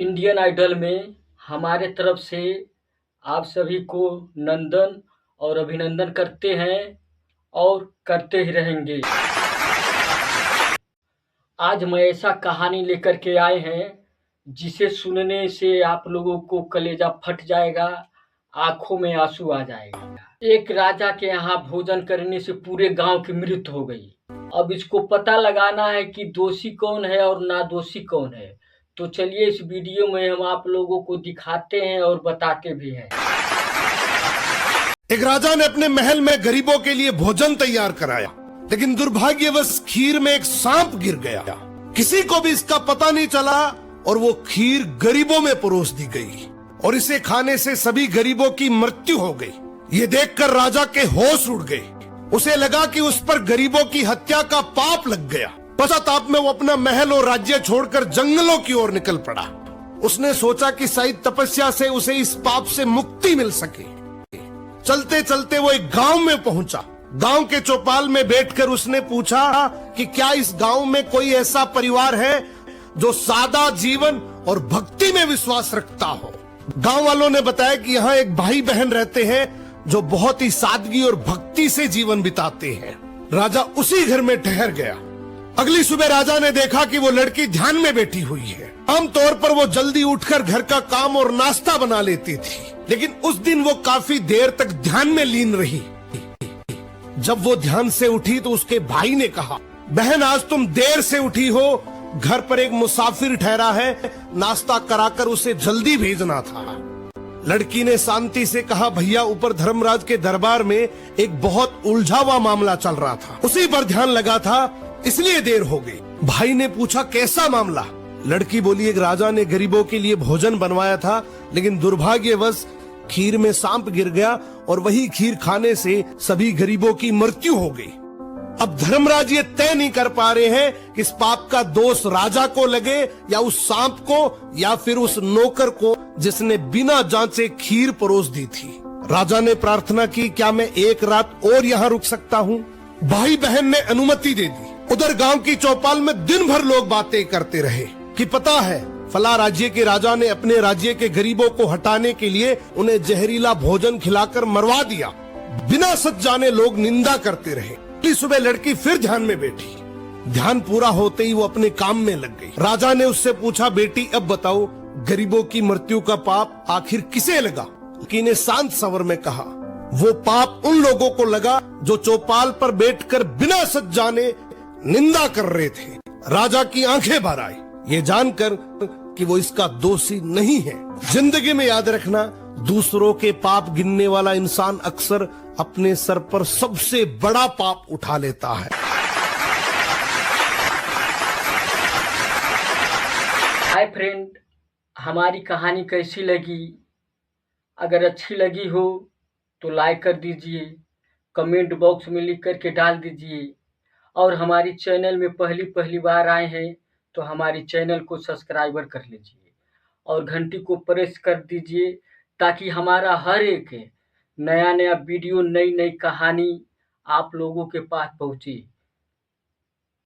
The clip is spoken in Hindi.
इंडियन आइडल में हमारे तरफ से आप सभी को नंदन और अभिनंदन करते हैं और करते ही रहेंगे। आज हम ऐसा कहानी लेकर के आए हैं जिसे सुनने से आप लोगों को कलेजा फट जाएगा, आंखों में आंसू आ जाएगा। एक राजा के यहाँ भोजन करने से पूरे गांव की मृत्यु हो गई। अब इसको पता लगाना है कि दोषी कौन है और नादोषी कौन है। तो चलिए इस वीडियो में हम आप लोगों को दिखाते हैं और बताते भी हैं। एक राजा ने अपने महल में गरीबों के लिए भोजन तैयार कराया, लेकिन दुर्भाग्यवश खीर में एक सांप गिर गया। किसी को भी इसका पता नहीं चला और वो खीर गरीबों में परोस दी गई और इसे खाने से सभी गरीबों की मृत्यु हो गई। ये देखकर राजा के होश उड़ गए। उसे लगा कि उस पर गरीबों की हत्या का पाप लग गया। पश्चाताप में वो अपना महल और राज्य छोड़कर जंगलों की ओर निकल पड़ा। उसने सोचा कि शायद तपस्या से उसे इस पाप से मुक्ति मिल सके। चलते चलते वो एक गांव में पहुंचा। गांव के चौपाल में बैठकर उसने पूछा कि क्या इस गांव में कोई ऐसा परिवार है जो सादा जीवन और भक्ति में विश्वास रखता हो। गांव वालों ने बताया कि यहाँ एक भाई बहन रहते हैं जो बहुत ही सादगी और भक्ति से जीवन बिताते हैं। राजा उसी घर में ठहर गया। अगली सुबह राजा ने देखा कि वो लड़की ध्यान में बैठी हुई है। आमतौर पर वो जल्दी उठकर घर का काम और नाश्ता बना लेती थी, लेकिन उस दिन वो काफी देर तक ध्यान में लीन रही। जब वो ध्यान से उठी तो उसके भाई ने कहा, बहन आज तुम देर से उठी हो, घर पर एक मुसाफिर ठहरा है, नाश्ता कराकर उसे जल्दी भेजना था। लड़की ने शांति से कहा, भैया ऊपर धर्मराज के दरबार में एक बहुत उलझा हुआ मामला चल रहा था, उसी पर ध्यान लगा था, इसलिए देर हो गई। भाई ने पूछा, कैसा मामला? लड़की बोली, एक राजा ने गरीबों के लिए भोजन बनवाया था, लेकिन दुर्भाग्यवश खीर में सांप गिर गया और वही खीर खाने से सभी गरीबों की मृत्यु हो गई। अब धर्मराज ये तय नहीं कर पा रहे हैं कि इस पाप का दोष राजा को लगे या उस सांप को या फिर उस नौकर को जिसने बिना जांचे खीर परोस दी थी। राजा ने प्रार्थना की, क्या मैं एक रात और यहाँ रुक सकता हूँ? भाई बहन ने अनुमति दे दी। उधर गांव की चौपाल में दिन भर लोग बातें करते रहे कि पता है फला राज्य के राजा ने अपने राज्य के गरीबों को हटाने के लिए उन्हें जहरीला भोजन खिलाकर मरवा दिया। बिना सच जाने लोग निंदा करते रहे। अगली सुबह लड़की फिर ध्यान में बैठी। ध्यान पूरा होते ही वो अपने काम में लग गई। राजा ने उससे पूछा, बेटी अब बताओ गरीबों की मृत्यु का पाप आखिर किसे लगा? लड़की ने शांत स्वर में कहा, वो पाप उन लोगों को लगा जो चौपाल पर बैठकर बिना सच जाने निंदा कर रहे थे। राजा की आंखें भर आई ये जानकर कि वो इसका दोषी नहीं है। जिंदगी में याद रखना, दूसरों के पाप गिनने वाला इंसान अक्सर अपने सर पर सबसे बड़ा पाप उठा लेता है। हाय फ्रेंड, हमारी कहानी कैसी लगी? अगर अच्छी लगी हो तो लाइक कर दीजिए, कमेंट बॉक्स में लिख करके डाल दीजिए और हमारी चैनल में पहली बार आए हैं तो हमारी चैनल को सब्सक्राइबर कर लीजिए और घंटी को प्रेस कर दीजिए ताकि हमारा हर एक नया वीडियो, नई कहानी आप लोगों के पास पहुंचे।